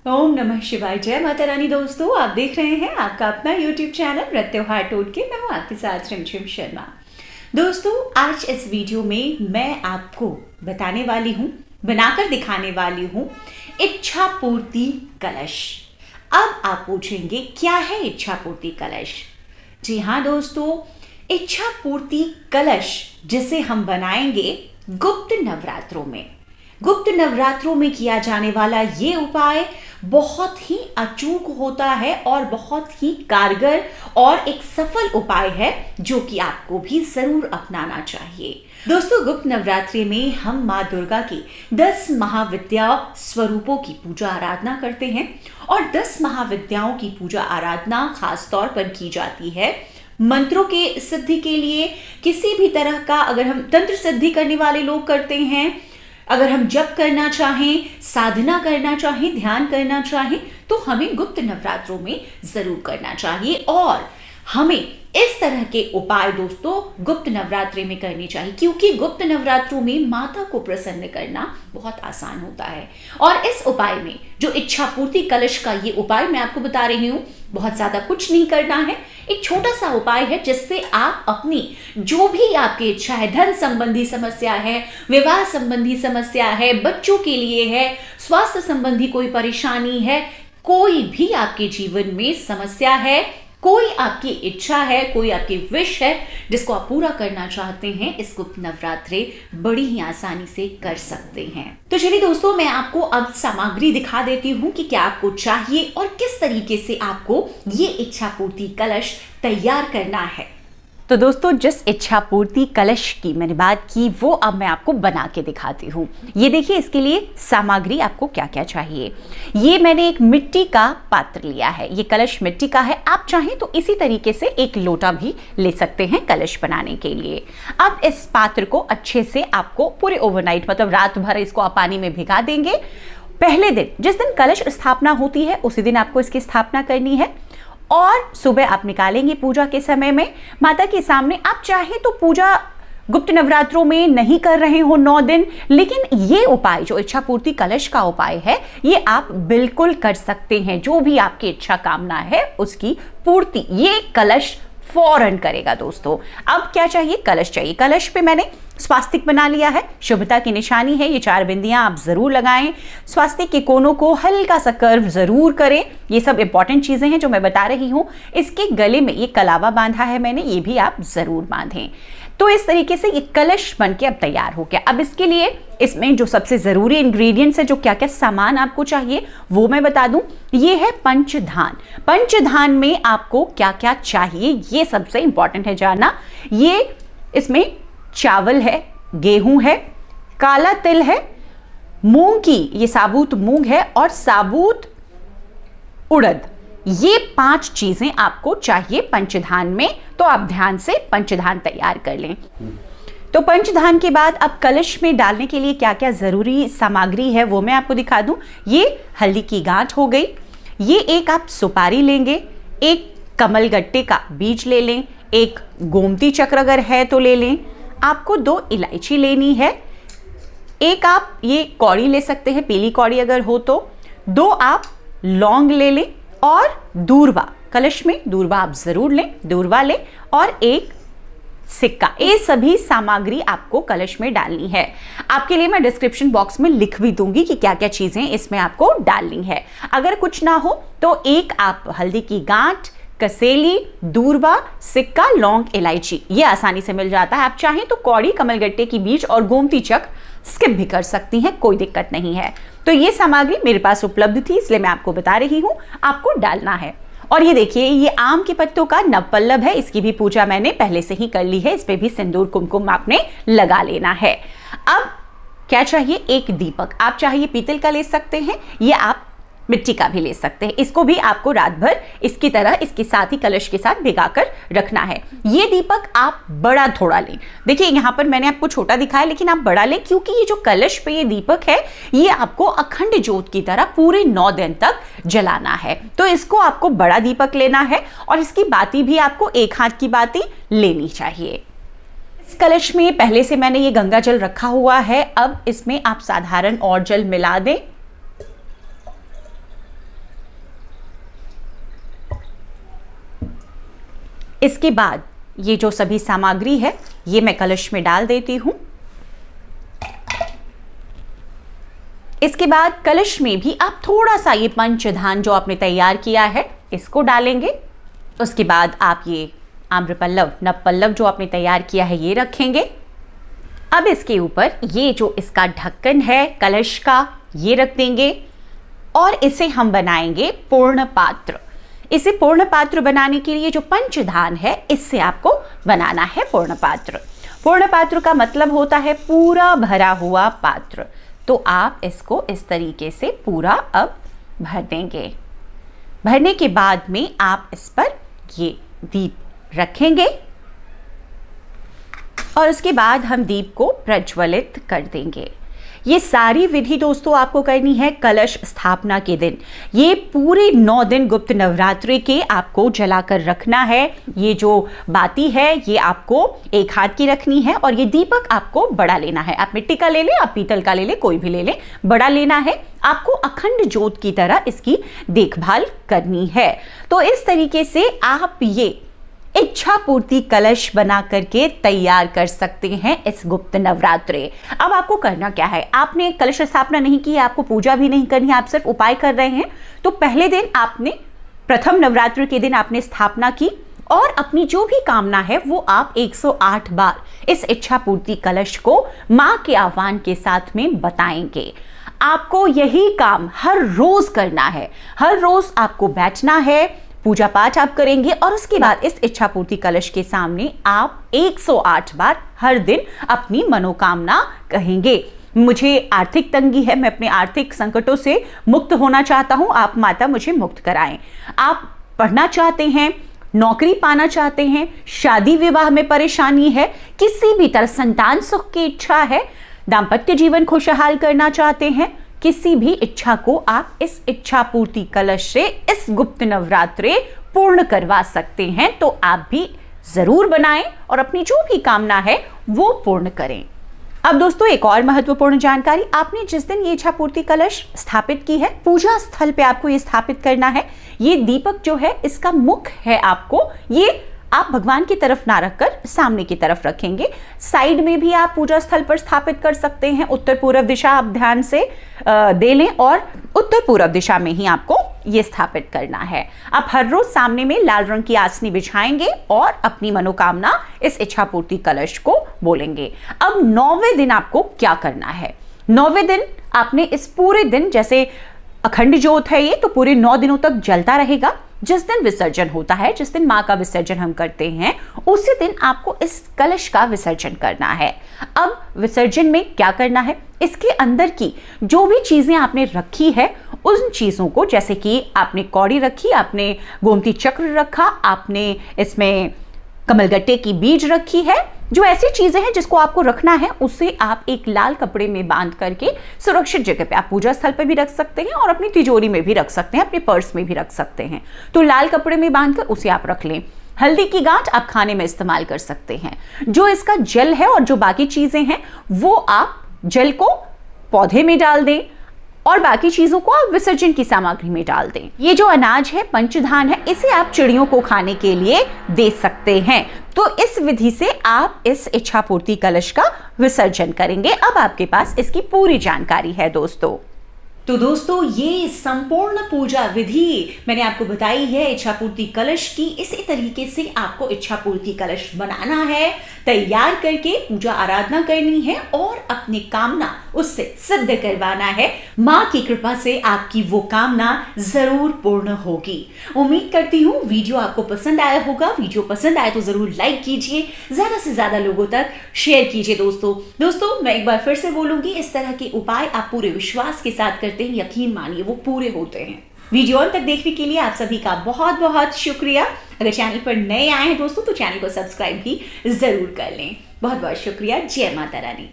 ओम नमः शिवाय। जय माता रानी। दोस्तों, आप देख रहे हैं आपका अपना YouTube चैनल व्रत त्योहार टोटके। मैं हूं आपके साथ रिमझिम शर्मा। दोस्तों, आज इस वीडियो में मैं आपको बताने वाली हूं, बनाकर दिखाने वाली हूं इच्छा पूर्ति कलश। अब आप पूछेंगे क्या है इच्छा पूर्ति कलश? जी हाँ दोस्तों, इच्छा पूर्ति कलश जिसे हम बनाएंगे गुप्त नवरात्रों में किया जाने वाला ये उपाय बहुत ही अचूक होता है और बहुत ही कारगर और एक सफल उपाय है जो कि आपको भी जरूर अपनाना चाहिए। दोस्तों, गुप्त नवरात्रि में हम माँ दुर्गा के 10 महाविद्या स्वरूपों की पूजा आराधना करते हैं और 10 महाविद्याओं की पूजा आराधना खास तौर पर की जाती है मंत्रों के सिद्धि के लिए। किसी भी तरह का अगर हम तंत्र सिद्धि करने वाले लोग करते हैं, अगर हम जप करना चाहें, साधना करना चाहें, ध्यान करना चाहें, तो हमें गुप्त नवरात्रों में जरूर करना चाहिए और हमें इस तरह के उपाय दोस्तों गुप्त नवरात्रि में करने चाहिए, क्योंकि गुप्त नवरात्रों में माता को प्रसन्न करना बहुत आसान होता है। और इस उपाय में जो इच्छा पूर्ति कलश का ये उपाय मैं आपको बता रही हूँ, बहुत ज्यादा कुछ नहीं करना है। एक छोटा सा उपाय है जिससे आप अपनी जो भी आपकी इच्छा है, धन संबंधी समस्या है, विवाह संबंधी समस्या है, बच्चों के लिए है, स्वास्थ्य संबंधी कोई परेशानी है, कोई भी आपके जीवन में समस्या है, कोई आपकी इच्छा है, कोई आपकी विश है जिसको आप पूरा करना चाहते हैं, इस गुप्त नवरात्रि बड़ी ही आसानी से कर सकते हैं। तो चलिए दोस्तों, मैं आपको अब सामग्री दिखा देती हूँ कि क्या आपको चाहिए और किस तरीके से आपको ये इच्छा पूर्ति कलश तैयार करना है। तो दोस्तों, जिस इच्छा पूर्ति कलश की मैंने बात की वो अब मैं आपको बना के दिखाती हूँ। ये देखिए, इसके लिए सामग्री आपको क्या क्या चाहिए। ये मैंने एक मिट्टी का पात्र लिया है, ये कलश मिट्टी का है। आप चाहें तो इसी तरीके से एक लोटा भी ले सकते हैं कलश बनाने के लिए। अब इस पात्र को अच्छे से आपको पूरे ओवरनाइट, मतलब रात भर इसको आप पानी में भिगा देंगे। पहले दिन, जिस दिन कलश स्थापना होती है उसी दिन आपको इसकी स्थापना करनी है और सुबह आप निकालेंगे पूजा के समय में माता के सामने। आप चाहे तो पूजा गुप्त नवरात्रों में नहीं कर रहे हो 9 दिन, लेकिन ये उपाय जो इच्छा पूर्ति कलश का उपाय है ये आप बिल्कुल कर सकते हैं। जो भी आपकी इच्छा कामना है उसकी पूर्ति ये कलश फौरन करेगा। दोस्तों, अब क्या चाहिए? कलश चाहिए। कलश पे मैंने स्वास्तिक बना लिया है, शुभता की निशानी है। ये 4 बिंदियां आप जरूर लगाएं। स्वास्तिक के कोनों को हल्का सा कर्व जरूर करें। ये सब इंपॉर्टेंट चीजें हैं जो मैं बता रही हूं। इसके गले में ये कलावा बांधा है मैंने, ये भी आप जरूर बांधें। तो इस तरीके से ये कलश बन के अब तैयार हो गया। अब इसके लिए इसमें जो सबसे जरूरी इंग्रेडिएंट्स है, जो क्या क्या सामान आपको चाहिए वो मैं बता दूं। ये है पंचधान। पंचधान में आपको क्या क्या चाहिए ये सबसे इंपॉर्टेंट है जानना। ये इसमें चावल है, गेहूं है, काला तिल है, मूंग की ये साबुत मूंग है और साबुत उड़द। ये 5 चीजें आपको चाहिए पंचधान में। तो आप ध्यान से पंचधान तैयार कर लें। तो पंचधान के बाद अब कलश में डालने के लिए क्या क्या जरूरी सामग्री है वो मैं आपको दिखा दूं। ये हल्दी की गांठ हो गई, ये एक आप सुपारी लेंगे, एक कमलगट्टे का बीज ले लें, एक गोमती चक्र अगर है तो ले लें, आपको 2 इलायची लेनी है, एक आप ये कौड़ी ले सकते हैं, पीली कौड़ी अगर हो तो, 2 आप लौंग ले लें और दूर्वा, कलश में दूर्वा आप जरूर लें, दूर्वा लें और एक सिक्का। ये सभी सामग्री आपको कलश में डालनी है। आपके लिए मैं डिस्क्रिप्शन बॉक्स में लिख भी दूंगी कि क्या क्या चीजें इसमें आपको डालनी है। अगर कुछ ना हो तो एक आप हल्दी की गांठ, कसेली, दूर्वा, सिक्का, लौंग, इलायची ये आसानी से मिल जाता है। आप चाहें तो कौड़ी, कमलगट्टे की बीज और गोमती चक्र स्किप भी कर सकती हैं, कोई दिक्कत नहीं है। तो ये सामग्री मेरे पास उपलब्ध थी इसलिए मैं आपको बता रही हूं, आपको डालना है। और ये देखिए, ये आम के पत्तों का नवपल्लव है, इसकी भी पूजा मैंने पहले से ही कर ली है। इस पे भी सिंदूर कुमकुम आपने लगा लेना है। अब क्या चाहिए? एक दीपक। आप चाहिए पीतल का ले सकते हैं, ये आप मिट्टी का भी ले सकते हैं। इसको भी आपको रात भर इसकी तरह इसके साथ ही कलश के साथ भिगाकर रखना है। ये दीपक आप बड़ा थोड़ा लें। देखिए, यहाँ पर मैंने आपको छोटा दिखाया लेकिन आप बड़ा लें, क्योंकि ये जो कलश पे ये दीपक है ये आपको अखंड ज्योत की तरह पूरे 9 दिन तक जलाना है। तो इसको आपको बड़ा दीपक लेना है और इसकी बाती भी आपको 1 हाथ की बाती लेनी चाहिए। इस कलश में पहले से मैंने ये गंगा जल रखा हुआ है। अब इसमें आप साधारण और जल मिला दें इसके बाद ये जो सभी सामग्री है ये मैं कलश में डाल देती हूं। इसके बाद कलश में भी आप थोड़ा सा ये पंचधान जो आपने तैयार किया है इसको डालेंगे। उसके बाद आप ये आम्रपल्लव नवपल्लव जो आपने तैयार किया है ये रखेंगे। अब इसके ऊपर ये जो इसका ढक्कन है कलश का ये रख देंगे और इसे हम बनाएंगे पूर्ण पात्र। इसे पूर्ण पात्र बनाने के लिए जो पंचधान है इससे आपको बनाना है पूर्ण पात्र। पूर्ण पात्र का मतलब होता है पूरा भरा हुआ पात्र। तो आप इसको इस तरीके से पूरा अब भर देंगे। भरने के बाद में आप इस पर ये दीप रखेंगे और उसके बाद हम दीप को प्रज्वलित कर देंगे। ये सारी विधि दोस्तों आपको करनी है कलश स्थापना के दिन। ये पूरे 9 दिन गुप्त नवरात्रि के आपको जलाकर रखना है। ये जो बाती है ये आपको एक हाथ की रखनी है और ये दीपक आपको बड़ा लेना है। आप मिट्टी का ले लें, आप पीतल का ले लें, कोई भी ले लें, बड़ा लेना है। आपको अखंड ज्योत की तरह इसकी देखभाल करनी है। तो इस तरीके से आप ये इच्छा पूर्ति कलश बना करके तैयार कर सकते हैं इस गुप्त नवरात्रि। अब आपको करना क्या है, आपने कलश स्थापना नहीं की, आपको पूजा भी नहीं करनी है, आप सिर्फ उपाय कर रहे हैं। तो पहले दिन आपने प्रथम नवरात्रि के दिन आपने स्थापना की और अपनी जो भी कामना है वो आप 108 बार इस इच्छा पूर्ति कलश को मां के आह्वान के साथ में बताएंगे। आपको यही काम हर रोज करना है। हर रोज आपको बैठना है, पूजा पाठ आप करेंगे और उसके बाद इस इच्छा पूर्ति कलश के सामने आप 108 बार हर दिन अपनी मनोकामना कहेंगे। मुझे आर्थिक तंगी है, मैं अपने आर्थिक संकटों से मुक्त होना चाहता हूं, आप माता मुझे मुक्त कराएं। आप पढ़ना चाहते हैं, नौकरी पाना चाहते हैं, शादी विवाह में परेशानी है, किसी भी तरह संतान सुख की इच्छा है, दाम्पत्य जीवन खुशहाल करना चाहते हैं, किसी भी इच्छा को आप इस इच्छा पूर्ति कलश से इस गुप्त नवरात्रि पूर्ण करवा सकते हैं। तो आप भी जरूर बनाएं और अपनी जो भी कामना है वो पूर्ण करें। अब दोस्तों एक और महत्वपूर्ण जानकारी, आपने जिस दिन ये इच्छा पूर्ति कलश स्थापित की है पूजा स्थल पे आपको ये स्थापित करना है। ये दीपक जो है इसका मुख है, आपको ये आप भगवान की तरफ ना रखकर सामने की तरफ रखेंगे। साइड में भी आप पूजा स्थल पर स्थापित कर सकते हैं। उत्तर पूर्व दिशा आप ध्यान से दे लें और उत्तर पूर्व दिशा में ही आपको ये स्थापित करना है। आप हर रोज सामने में लाल रंग की आसनी बिछाएंगे और अपनी मनोकामना इस इच्छा पूर्ति कलश को बोलेंगे। अब 9वें दिन आपको क्या करना है, 9वें दिन आपने इस पूरे दिन, जैसे अखंड ज्योत है ये तो पूरे 9 दिनों तक जलता रहेगा। जिस दिन विसर्जन होता है, जिस दिन मां का विसर्जन हम करते हैं, उसी दिन आपको इस कलश का विसर्जन करना है। अब विसर्जन में क्या करना है, इसके अंदर की जो भी चीजें आपने रखी है उन चीजों को, जैसे कि आपने कौड़ी रखी, आपने गोमती चक्र रखा, आपने इसमें कमलगट्टे की बीज रखी है, जो ऐसी चीजें हैं जिसको आपको रखना है उसे आप एक लाल कपड़े में बांध करके सुरक्षित जगह पे, आप पूजा स्थल पे भी रख सकते हैं और अपनी तिजोरी में भी रख सकते हैं, अपने पर्स में भी रख सकते हैं। तो लाल कपड़े में बांधकर उसे आप रख लें। हल्दी की गांठ आप खाने में इस्तेमाल कर सकते हैं। जो इसका जल है और जो बाकी चीजें हैं वो आप जल को पौधे में डाल दें और बाकी चीजों को आप विसर्जन की सामग्री में डाल दें। ये जो अनाज है, पंचधान है, इसे आप चिड़ियों को खाने के लिए दे सकते हैं। तो इस विधि से आप इस इच्छा पूर्ति कलश का विसर्जन करेंगे। अब आपके पास इसकी पूरी जानकारी है दोस्तों। तो दोस्तों ये संपूर्ण पूजा विधि मैंने आपको बताई है इच्छा पूर्ति कलश की। इसी तरीके से आपको इच्छा पूर्ति कलश बनाना है, तैयार करके पूजा आराधना करनी है और अपनी कामना उससे सिद्ध करवाना है। मां की कृपा से आपकी वो कामना जरूर पूर्ण होगी। उम्मीद करती हूँ वीडियो आपको पसंद आया होगा। वीडियो पसंद आए तो जरूर लाइक कीजिए, ज्यादा से ज्यादा लोगों तक शेयर कीजिए। दोस्तों मैं एक बार फिर से बोलूंगी, इस तरह के उपाय आप पूरे विश्वास के साथ करते हैं, यकीन मानिए वो पूरे होते हैं। वीडियो अंत तक देखने के लिए आप सभी का बहुत बहुत शुक्रिया। अगर चैनल पर नए आए हैं दोस्तों तो चैनल को सब्सक्राइब भी जरूर कर लें। बहुत बहुत शुक्रिया। जय माता रानी।